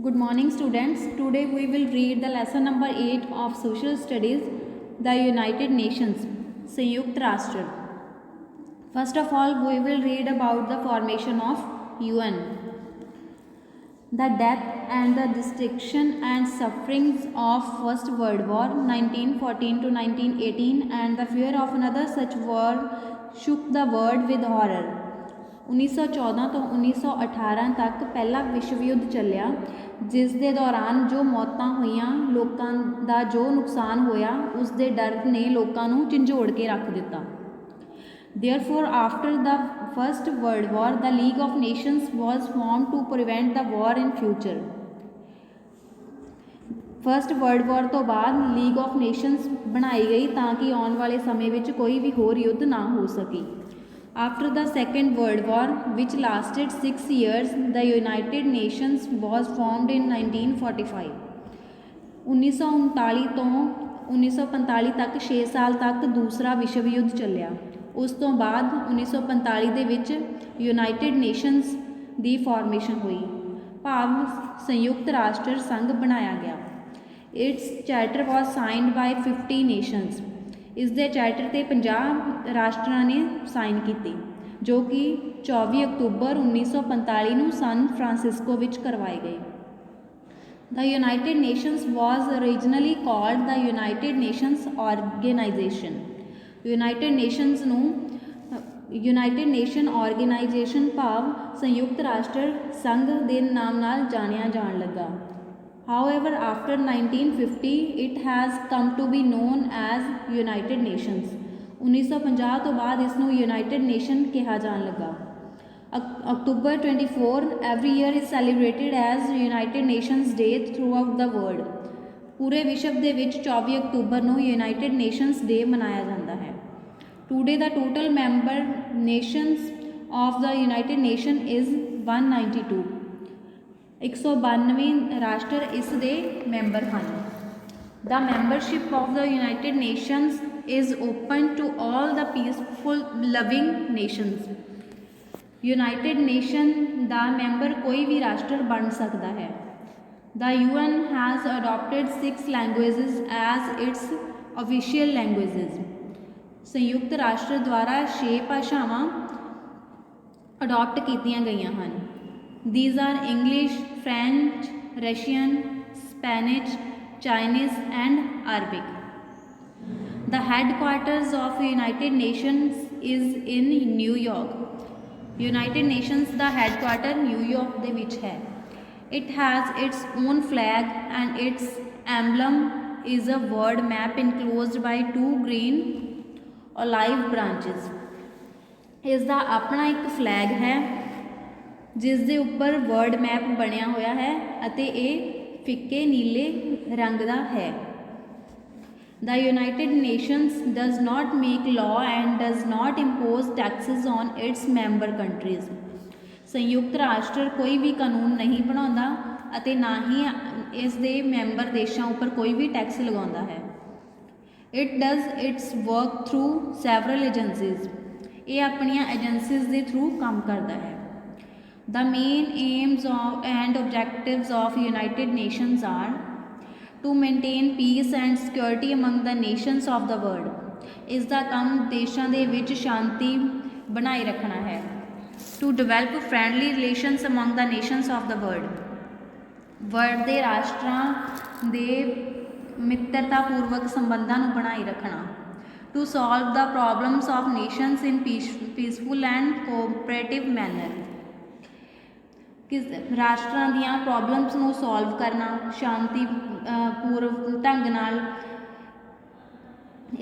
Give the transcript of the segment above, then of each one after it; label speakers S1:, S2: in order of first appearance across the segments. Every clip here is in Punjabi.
S1: Good morning students. Today we will read the lesson number 8 of Social Studies, the United Nations, Sanyukt Rashtra. First of all, we will read about the formation of UN. The death and the destruction and sufferings of First World War 1914 to 1918 and the fear of another such war shook the world with horror. 1914 ਤੋਂ 1918 ਤੱਕ ਪਹਿਲਾ ਵਿਸ਼ਵ ਯੁੱਧ ਚੱਲਿਆ, ਜਿਸ ਦੇ ਦੌਰਾਨ ਜੋ ਮੌਤਾਂ ਹੋਈਆਂ, ਲੋਕਾਂ ਦਾ ਜੋ ਨੁਕਸਾਨ ਹੋਇਆ, ਉਸ ਦੇ ਡਰ ਨੇ ਲੋਕਾਂ ਨੂੰ ਝੰਜੋੜ ਕੇ ਰੱਖ ਦਿੱਤਾ. Therefore, after the First World War, the League of Nations was formed to prevent the war in future. First world war ਤੋਂ ਬਾਅਦ ਲੀਗ ਆਫ ਨੇਸ਼ਨਸ ਬਣਾਈ ਗਈ ਤਾਂ ਕਿ ਆਉਣ ਵਾਲੇ ਸਮੇਂ ਵਿੱਚ ਕੋਈ ਵੀ ਹੋਰ ਯੁੱਧ ਨਾ ਹੋ ਸਕੇ. After the Second World War, which lasted 6 years, the United Nations was formed in 1945. 1939 ਤੋਂ 1945 ਤੱਕ 6 ਸਾਲ ਤੱਕ ਦੂਸਰਾ ਵਿਸ਼ਵ ਯੁੱਧ ਚੱਲਿਆ. ਉਸ ਤੋਂ ਬਾਅਦ 1945 ਦੇ ਵਿੱਚ ਯੂਨਾਈਟਿਡ ਨੇਸ਼ਨਸ ਦੀ ਫਾਰਮੇਸ਼ਨ ਹੋਈ, ਭਾਵ ਸੰਯੁਕਤ ਰਾਸ਼ਟਰ ਸੰਘ ਬਣਾਇਆ ਗਿਆ. Its charter was signed by 50 nations. ਇਸ ਦੇ ਚਾਰਟਰ 'ਤੇ 50 ਰਾਸ਼ਟਰਾਂ ਨੇ ਸਾਈਨ ਕੀਤੀ, ਜੋ ਕਿ 24 ਅਕਤੂਬਰ 1945 ਨੂੰ ਸਨ ਫਰਾਂਸਿਸਕੋ ਵਿੱਚ ਕਰਵਾਏ ਗਏ. The United Nations was originally called the United Nations Organization. United Nations ਨੂੰ United Nation Organization ਭਾਵ ਸੰਯੁਕਤ ਰਾਸ਼ਟਰ ਸੰਘ ਦੇ ਨਾਮ ਨਾਲ ਜਾਣਿਆ ਜਾਣ ਲੱਗਾ. However, after 1950, it has come to be known as United Nations. 1950 ਤੋਂ ਬਾਅਦ ਇਸ ਨੂੰ United Nation ਕਿਹਾ ਜਾਣ ਲੱਗਾ. October 24 every year is celebrated as United Nations Day throughout the world. ਪੂਰੇ ਵਿਸ਼ਵ ਦੇ ਵਿੱਚ 24 ਅਕਤੂਬਰ ਨੂੰ United Nations Day ਮਨਾਇਆ ਜਾਂਦਾ ਹੈ. Today the total member nations of the United Nation is 192. 192 ਰਾਸ਼ਟਰ ਇਸ ਦੇ ਮੈਂਬਰ ਹਨ. The membership of the United Nations is open to all the peaceful loving nations. United Nation the member ਕੋਈ ਵੀ ਰਾਸ਼ਟਰ ਬਣ ਸਕਦਾ ਹੈ. The UN has adopted 6 languages as its official languages. ਸੰਯੁਕਤ ਰਾਸ਼ਟਰ ਦੁਆਰਾ 6 ਭਾਸ਼ਾਵਾਂ ਅਡਾਪਟ ਕੀਤੀਆਂ ਗਈਆਂ ਹਨ. These are English, French, Russian, Spanish, Chinese and Arabic. The headquarters of United Nations is in New York. United Nations the headquarter New York ਦੇ ਵਿੱਚ ਹੈ. It has its own flag and its emblem is a word map enclosed by 2 green olive branches. ਇਸ ਦਾ ਆਪਣਾ ਇੱਕ ਫਲੈਗ ਹੈ ਜਿਸ ਦੇ ਉੱਪਰ ਵਰਡ ਮੈਪ ਬਣਿਆ ਹੋਇਆ ਹੈ ਅਤੇ ਇਹ ਫਿੱਕੇ ਨੀਲੇ ਰੰਗ ਦਾ ਹੈ. The United Nations does not make law and does not impose taxes on its member countries. ਸੰਯੁਕਤ ਰਾਸ਼ਟਰ ਕੋਈ ਵੀ ਕਾਨੂੰਨ ਨਹੀਂ ਬਣਾਉਂਦਾ ਅਤੇ ਨਾ ਹੀ ਇਸ ਦੇ ਮੈਂਬਰ ਦੇਸ਼ਾਂ ਉੱਪਰ ਕੋਈ ਵੀ ਟੈਕਸ ਲਗਾਉਂਦਾ ਹੈ. It does its work through several agencies. ਇਹ ਆਪਣੀਆਂ ਏਜੰਸੀਜ਼ ਦੇ ਥਰੂ ਕੰਮ ਕਰਦਾ ਹੈ. The main aims and objectives of United Nations are to maintain peace and security among the nations of the world. ਇਸ ਦਾ ਕੰਮ ਦੇਸ਼ਾਂ ਦੇ ਵਿੱਚ ਸ਼ਾਂਤੀ ਬਣਾਈ ਰੱਖਣਾ ਹੈ. To develop friendly relations among the nations of the world. World ਦੇ ਰਾਸ਼ਟਰਾਂ ਦੇ ਮਿੱਤਰਤਾਪੂਰਵਕ ਸੰਬੰਧਾਂ ਨੂੰ ਬਣਾਈ ਰੱਖਣਾ. To solve the problems of nations in peaceful and cooperative manner. ਰਾਸ਼ਟਰਾਂ ਦੀਆਂ ਪ੍ਰੋਬਲਮਸ ਨੂੰ ਸੋਲਵ ਕਰਨਾ ਸ਼ਾਂਤੀ ਪੂਰਵਕ ਢੰਗ ਨਾਲ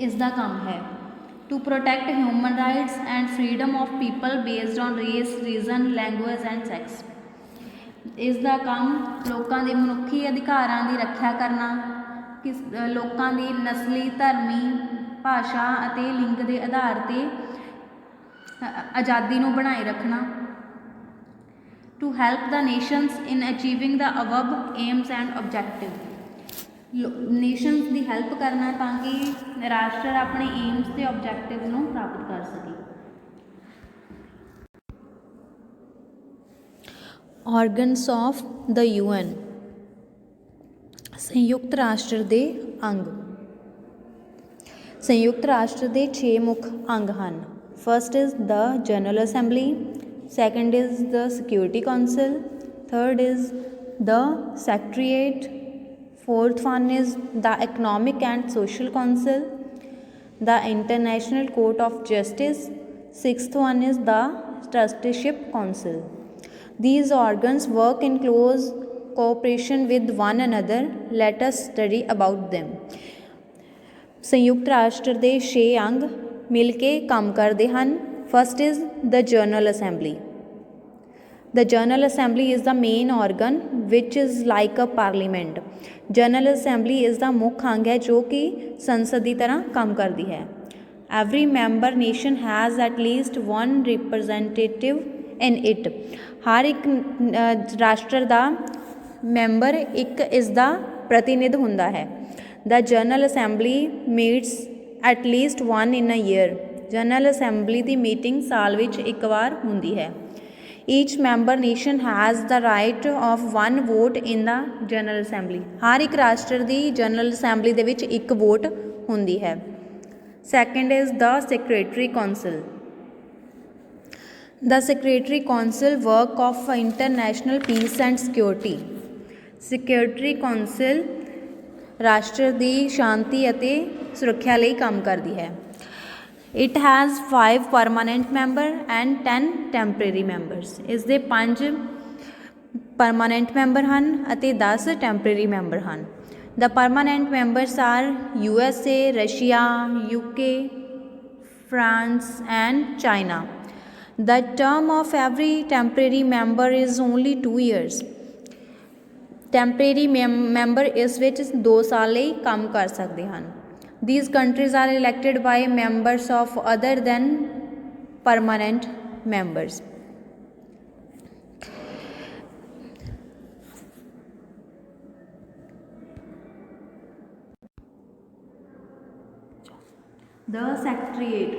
S1: ਇਸ ਦਾ ਕੰਮ ਹੈ. To protect human rights and freedom of people based on race, reason, language and sex. ਇਸ ਦਾ ਕੰਮ ਲੋਕਾਂ ਦੇ ਮਨੁੱਖੀ ਅਧਿਕਾਰਾਂ ਦੀ ਰੱਖਿਆ ਕਰਨਾ, ਲੋਕਾਂ ਦੀ ਨਸਲੀ, ਧਰਮੀ, ਭਾਸ਼ਾ ਅਤੇ ਲਿੰਗ ਦੇ ਆਧਾਰ 'ਤੇ ਆਜ਼ਾਦੀ ਨੂੰ ਬਣਾਏ ਰੱਖਣਾ. To help the nations in achieving the above aims and objectives. Nations the help ਕਰਨਾ ਤਾਂ ਕਿ ਰਾਸ਼ਟਰ ਆਪਣੇ ਏਮਸ ਤੇ ਆਬਜੈਕਟਿਵ ਨੂੰ ਪ੍ਰਾਪਤ ਕਰ ਸਕੇ. Organs of the UN. ਸੰਯੁਕਤ ਰਾਸ਼ਟਰ ਦੇ ਅੰਗ। ਸੰਯੁਕਤ ਰਾਸ਼ਟਰ ਦੇ 6 ਮੁੱਖ ਅੰਗ ਹਨ। First is the general assembly, second is the security council, third is the secretariat, fourth one is the economic and social council, the international court of justice, sixth one is the trusteeship council. These organs work in close cooperation with one another. Let us study about them. ਸੰਯੁਕਤ ਰਾਸ਼ਟਰ ਦੇ 6 ਅੰਗ ਮਿਲ ਕੇ ਕੰਮ ਕਰਦੇ ਹਨ। First is the general assembly. The General Assembly is the main organ which is like a parliament. General Assembly is the ਮੁੱਖ ਅੰਗ ਹੈ ਜੋ ਕਿ ਸੰਸਦ ਦੀ ਤਰ੍ਹਾਂ ਕੰਮ ਕਰਦੀ ਹੈ। Every member nation has at least one representative in it. ਹਰ ਇੱਕ ਰਾਸ਼ਟਰ ਦਾ ਮੈਂਬਰ ਇੱਕ ਇਸ ਦਾ ਪ੍ਰਤੀਨਿਧ ਹੁੰਦਾ ਹੈ। The General Assembly meets at least one in a year. General Assembly the meeting ਸਾਲ ਵਿੱਚ ਇੱਕ ਵਾਰ ਹੁੰਦੀ ਹੈ। Each member nation has the right of one vote in the General Assembly. ਹਰ ਇੱਕ ਰਾਸ਼ਟਰ ਦੀ ਜਨਰਲ ਅਸੈਂਬਲੀ ਦੇ ਵਿੱਚ ਇੱਕ ਵੋਟ ਹੁੰਦੀ ਹੈ। Second is the secretary council. The secretary council work of international piece and security. Secretary council ਰਾਸ਼ਟਰ ਦੀ ਸ਼ਾਂਤੀ ਅਤੇ ਸੁਰੱਖਿਆ ਲਈ ਕੰਮ ਕਰਦੀ ਹੈ। It has 5 permanent member and 10 temporary members. ਇਸ ਦੇ 5 permanent member ਹਨ ਅਤੇ 10 temporary member ਹਨ। The permanent members are USA, Russia, UK, France and China. The term of every temporary member is only 2 years. Temporary member ਇਸ ਵਿੱਚ 2 ਸਾਲ ਲਈ ਕੰਮ ਕਰ ਸਕਦੇ ਹਨ। These countries are elected by members of other than permanent members. The Secretariat.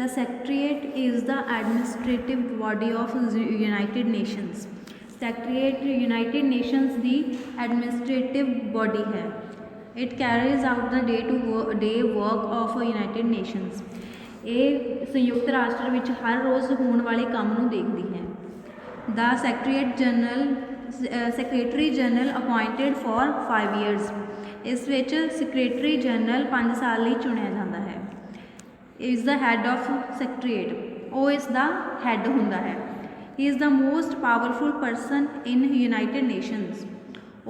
S1: The Secretariat is the administrative body of the United Nations. Secretariat United Nations the administrative body ਹੈ। It carries out the day work of United Nations. ਇਹ ਸੰਯੁਕਤ ਰਾਸ਼ਟਰ ਵਿੱਚ ਹਰ ਰੋਜ਼ ਹੋਣ ਵਾਲੇ ਕੰਮ ਨੂੰ ਦੇਖਦੀ ਹੈ। The Secretary General appointed for 5 years. ਇਸ ਵਿੱਚ ਸੈਕਟਰੀ ਜਨਰਲ 5 ਸਾਲ ਲਈ ਚੁਣਿਆ ਜਾਂਦਾ ਹੈ। Is the head of Secretariat. ਉਹ ਇਸ ਦਾ ਹੈਡ ਹੁੰਦਾ ਹੈ। He is the most powerful person in United Nations.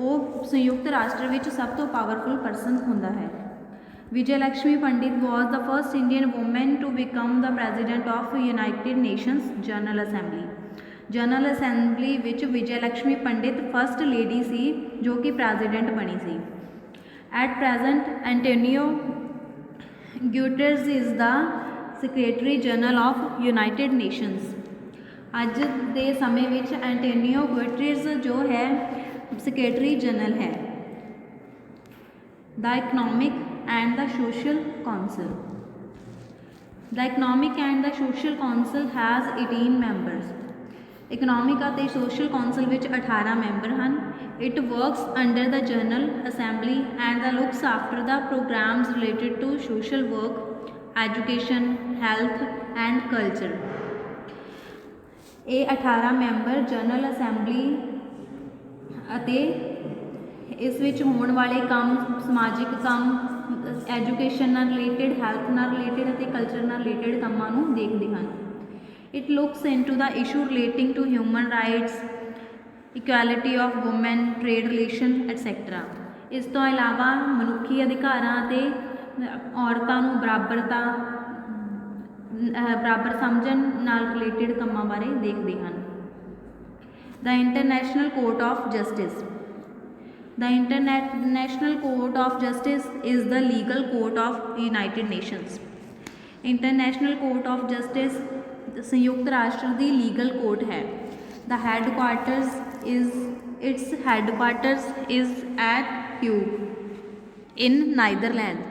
S1: ਉਹ ਸੰਯੁਕਤ ਰਾਸ਼ਟਰ ਵਿੱਚ ਸਭ ਤੋਂ ਪਾਵਰਫੁਲ ਪਰਸਨ ਹੁੰਦਾ ਹੈ। Vijaya Lakshmi Pandit was the first Indian woman to become the president of United Nations General Assembly. General assembly ਵਿੱਚ ਵਿਜੇ ਲਕਸ਼ਮੀ ਪੰਡਿਤ ਫਸਟ ਲੇਡੀ ਸੀ ਜੋ ਕਿ ਪ੍ਰੈਜ਼ੀਡੈਂਟ ਬਣੀ ਸੀ। At present Antonio Guterres is the secretary general of United Nations. ਅੱਜ ਦੇ ਸਮੇਂ ਵਿੱਚ ਐਂਟੋਨੀਓ ਗੁਟਰਸ ਜੋ ਹੈ ਸੈਕਟਰੀ ਜਨਰਲ ਹੈ। The economic and the social council. The economic and the social council has 18 members. Economic ਅਤੇ ਸੋਸ਼ਲ ਕਾਊਂਸਿਲ ਵਿੱਚ 18 ਮੈਂਬਰ ਹਨ। It works under the general assembly and the looks after the programmes related to social work, education, health and culture. ਇਹ 18 ਮੈਂਬਰ ਜਨਰਲ ਅਸੈਂਬਲੀ ਅਤੇ ਇਸ ਵਿੱਚ ਹੋਣ ਵਾਲੇ ਕੰਮ, ਸਮਾਜਿਕ ਕੰਮ, ਐਜੂਕੇਸ਼ਨ ਨਾਲ ਰਿਲੇਟਿਡ, ਹੈਲਥ ਨਾਲ ਰਿਲੇਟਿਡ ਅਤੇ ਕਲਚਰ ਨਾਲ ਰਿਲੇਟਿਡ ਕੰਮਾਂ ਨੂੰ ਦੇਖਦੇ ਹਨ। It looks into the issue relating to human rights, equality of women, trade relation etcetera. ਇਸ ਤੋਂ ਇਲਾਵਾ ਮਨੁੱਖੀ ਅਧਿਕਾਰਾਂ ਅਤੇ ਔਰਤਾਂ ਨੂੰ ਬਰਾਬਰ ਸਮਝਣ ਨਾਲ ਰਿਲੇਟਿਡ ਕੰਮਾਂ ਬਾਰੇ ਦੇਖਦੇ ਹਨ। The International Court of Justice. The International Court of Justice is the legal court of United Nations. International Court of Justice ਸੰਯੁਕਤ ਰਾਸ਼ਟਰ ਦੀ ਲੀਗਲ ਕੋਰਟ ਹੈ। The headquarters is at Hague in Netherlands.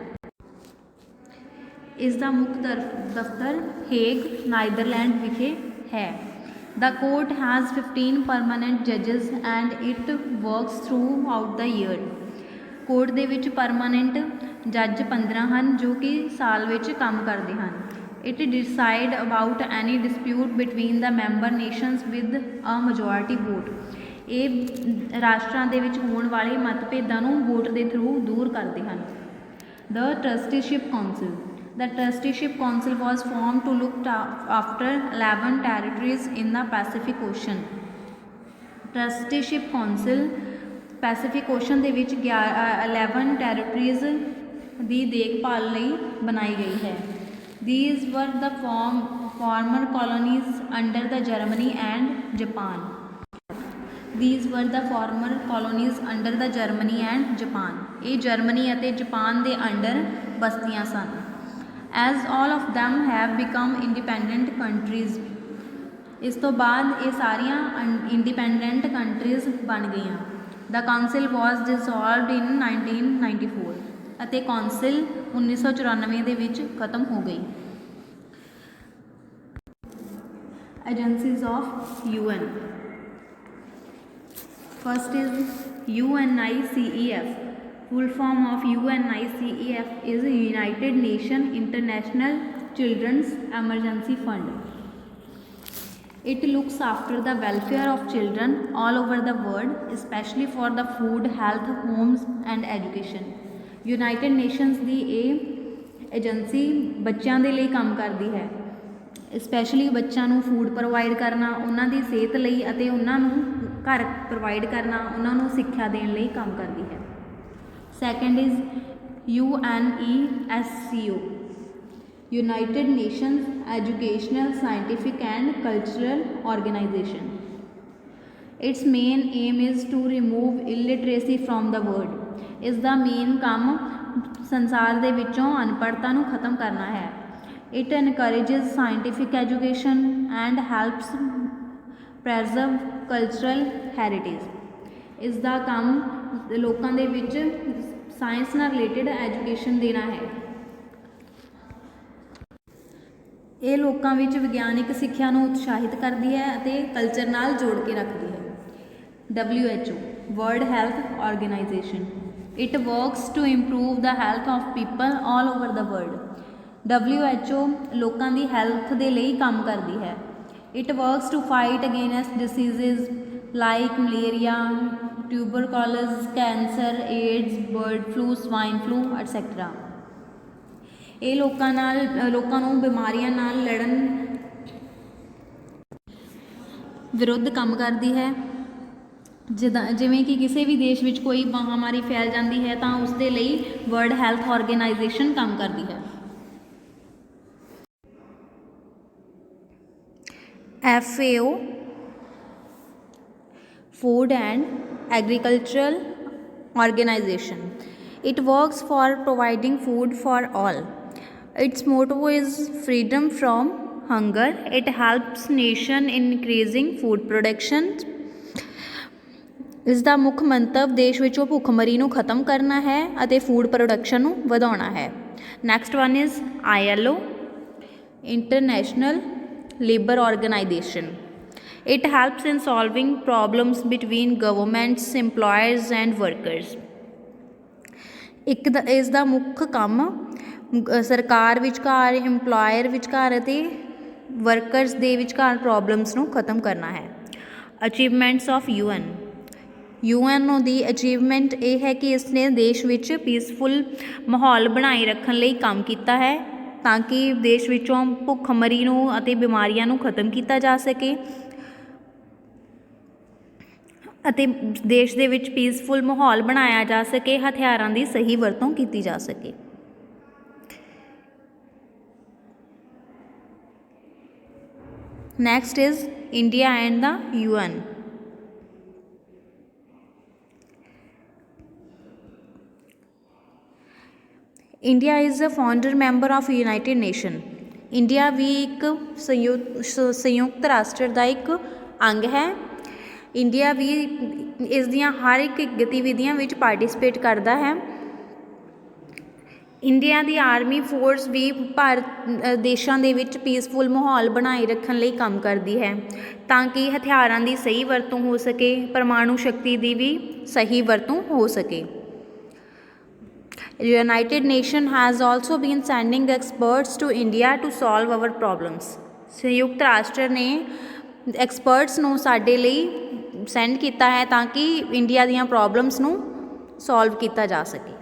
S1: ਇਸ ਦਾ ਮੁੱਖ ਦਫ਼ਤਰ ਹੇਗ ਨਾਈਦਰਲੈਂਡ ਵਿਖੇ ਹੈ। The court has 15 permanent judges and it works throughout the year. Court ਦੇ ਵਿੱਚ ਪਰਮਾਨੈਂਟ ਜੱਜ 15 ਹਨ ਜੋ ਕਿ ਸਾਲ ਵਿੱਚ ਕੰਮ ਕਰਦੇ ਹਨ। It decide about any dispute between the member nations with a majority vote. ਇਹ ਰਾਸ਼ਟਰਾਂ ਦੇ ਵਿੱਚ ਹੋਣ ਵਾਲੇ ਮਤਭੇਦਾਂ ਨੂੰ ਵੋਟ ਦੇ ਥਰੂ ਦੂਰ ਕਰਦੇ ਹਨ। ਦ ਟਰਸਟੀਸ਼ਿਪ council. The Trusteeship Council was formed to look after 11 territories in the Pacific Ocean. Trusteeship Council Pacific Ocean ਦੇ ਵਿੱਚ 11 ਟੈਰੀਟਰੀਜ਼ ਦੀ ਦੇਖਭਾਲ ਲਈ ਬਣਾਈ ਗਈ ਹੈ। These were the former colonies under the Germany and Japan. These were the former colonies under the Germany and Japan. ਇਹ ਜਰਮਨੀ ਅਤੇ ਜਾਪਾਨ ਦੇ ਅੰਡਰ ਬਸਤੀਆਂ ਸਨ। As all of them have become independent countries. ਇਸ ਤੋਂ ਬਾਅਦ ਇਹ ਸਾਰੀਆਂ ਇੰਡੀਪੈਂਡੈਂਟ ਕੰਟਰੀਜ਼ ਬਣ ਗਈਆਂ। The council was dissolved in 1994 ਅਤੇ ਕੌਂਸਲ 1994 ਦੇ ਵਿੱਚ ਖਤਮ ਹੋ ਗਈ। Agencies of UN. First is UNICEF. Full form of UNICEF is United Nations International Children's Emergency Fund. It looks after the welfare of children all over the world, especially for the food, health, homes and education. United Nations ਦੀ ਇਹ ਏਜੰਸੀ ਬੱਚਿਆਂ ਦੇ ਲਈ ਕੰਮ ਕਰਦੀ ਹੈ। ਸਪੈਸ਼ਲੀ ਬੱਚਿਆਂ ਨੂੰ ਫੂਡ ਪ੍ਰੋਵਾਈਡ ਕਰਨਾ, ਉਹਨਾਂ ਦੀ ਸਿਹਤ ਲਈ ਅਤੇ ਉਹਨਾਂ ਨੂੰ ਘਰ ਪ੍ਰੋਵਾਈਡ ਕਰਨਾ, ਉਹਨਾਂ ਨੂੰ ਸਿੱਖਿਆ ਦੇਣ ਲਈ ਕੰਮ ਕਰਦੀ ਹੈ। Second is UNESCO, United Nations Educational, Scientific and Cultural Organization. Its main aim is to remove illiteracy from the world. ਇਸ ਦਾ ਮੇਨ ਕੰਮ ਸੰਸਾਰ ਦੇ ਵਿੱਚੋਂ ਅਨਪੜ੍ਹਤਾ ਨੂੰ ਖਤਮ ਕਰਨਾ ਹੈ। It encourages scientific education and helps preserve cultural heritage. ਇਸ ਦਾ ਕੰਮ ਲੋਕਾਂ ਦੇ ਵਿੱਚ ਸਾਇੰਸ ਨਾਲ ਰਿਲੇਟਡ ਐਜੂਕੇਸ਼ਨ ਦੇਣਾ ਹੈ। ਇਹ ਲੋਕਾਂ ਵਿੱਚ ਵਿਗਿਆਨਿਕ ਸਿੱਖਿਆ ਨੂੰ ਉਤਸ਼ਾਹਿਤ ਕਰਦੀ ਹੈ ਅਤੇ ਕਲਚਰ ਨਾਲ ਜੋੜ ਕੇ ਰੱਖਦੀ ਹੈ। WHO, World Health Organization. It works to improve the health of people all over the world. WHO ਲੋਕਾਂ ਦੀ ਹੈਲਥ ਦੇ ਲਈ ਕੰਮ ਕਰਦੀ ਹੈ। It works to fight against diseases like malaria, tuberculosis, cancer, AIDS, bird flu, swine flu, etc. ਇਹ ਲੋਕਾਂ ਨੂੰ ਬਿਮਾਰੀਆਂ ਨਾਲ ਲੜਨ ਵਿਰੁੱਧ ਕੰਮ ਕਰਦੀ ਹੈ। ਜਿਵੇਂ ਕਿ ਕਿਸੇ ਵੀ ਦੇਸ਼ ਵਿੱਚ ਕੋਈ ਮਹਾਮਾਰੀ ਫੈਲ ਜਾਂਦੀ ਹੈ ਤਾਂ ਉਸ ਦੇ ਲਈ ਵਰਲਡ ਹੈਲਥ ਆਰਗੇਨਾਈਜੇਸ਼ਨ ਕੰਮ ਕਰਦੀ ਹੈ। FAO, Food and Agricultural Organization. It works for providing food for all. Its motto is freedom from hunger. It helps nation in increasing food production. ਇਸ ਦਾ ਮੁੱਖ ਮੰਤਵ ਦੇਸ਼ ਵਿੱਚੋਂ ਭੁੱਖਮਰੀ ਨੂੰ ਖਤਮ ਕਰਨਾ ਹੈ ਅਤੇ ਫੂਡ ਪ੍ਰੋਡਕਸ਼ਨ ਨੂੰ ਵਧਾਉਣਾ ਹੈ। Next one is ILO, International Labour Organization. It helps in solving problems between governments, employers and workers. ਇਸ ਦਾ ਮੁੱਖ ਕੰਮ ਸਰਕਾਰ ਵਿਚਕਾਰ, ਇੰਪਲੋਇਰ ਵਿਚਕਾਰ ਅਤੇ ਵਰਕਰਸ ਦੇ ਵਿਚਕਾਰ ਪ੍ਰੋਬਲਮਸ ਨੂੰ ਖਤਮ ਕਰਨਾ ਹੈ। Achievements of UN the achievement ਇਹ ਹੈ ਕਿ ਇਸ ਨੇ ਦੇਸ਼ ਵਿੱਚ ਪੀਸਫੁਲ ਮਾਹੌਲ ਬਣਾਈ ਰੱਖਣ ਲਈ ਕੰਮ ਕੀਤਾ ਹੈ ਤਾਂ ਕਿ ਦੇਸ਼ ਵਿੱਚੋਂ ਭੁੱਖਮਰੀ ਨੂੰ ਅਤੇ ਬਿਮਾਰੀਆਂ ਨੂੰ ਖਤਮ ਕੀਤਾ ਜਾ ਸਕੇ ਅਤੇ ਦੇਸ਼ ਦੇ ਵਿੱਚ ਪੀਸਫੁਲ ਮਾਹੌਲ ਬਣਾਇਆ ਜਾ ਸਕੇ, ਹਥਿਆਰਾਂ ਦੀ ਸਹੀ ਵਰਤੋਂ ਕੀਤੀ ਜਾ ਸਕੇ। Next is India and the UN. India is a founder member of United Nation. India ਵੀ ਇੱਕ ਸੰਯੁਕਤ ਰਾਸ਼ਟਰ ਦਾ ਇੱਕ ਅੰਗ ਹੈ। ਇੰਡੀਆ ਵੀ ਇਸ ਦੀਆਂ ਹਰ ਇੱਕ ਗਤੀਵਿਧੀਆਂ ਵਿੱਚ ਪਾਰਟੀਸਪੇਟ ਕਰਦਾ ਹੈ। ਇੰਡੀਆ ਦੀ ਆਰਮੀ ਫੋਰਸ ਵੀ ਭਾਰਤ ਦੇਸ਼ਾਂ ਦੇ ਵਿੱਚ ਪੀਸਫੁਲ ਮਾਹੌਲ ਬਣਾਈ ਰੱਖਣ ਲਈ ਕੰਮ ਕਰਦੀ ਹੈ ਤਾਂ ਕਿ ਹਥਿਆਰਾਂ ਦੀ ਸਹੀ ਵਰਤੋਂ ਹੋ ਸਕੇ, ਪਰਮਾਣੂ ਸ਼ਕਤੀ ਦੀ ਵੀ ਸਹੀ ਵਰਤੋਂ ਹੋ ਸਕੇ। United Nation has also been sending experts to India to solve our problems. ਸੰਯੁਕਤ ਰਾਸ਼ਟਰ ਨੇ ਐਕਸਪਰਟਸ ਨੂੰ ਸਾਡੇ ਲਈ ਸੈਂਡ ਕੀਤਾ ਹੈ ਤਾਂ ਕਿ ਇੰਡੀਆ ਦੀਆਂ ਪ੍ਰੋਬਲਮਸ ਨੂੰ ਸੋਲਵ ਕੀਤਾ ਜਾ ਸਕੇ।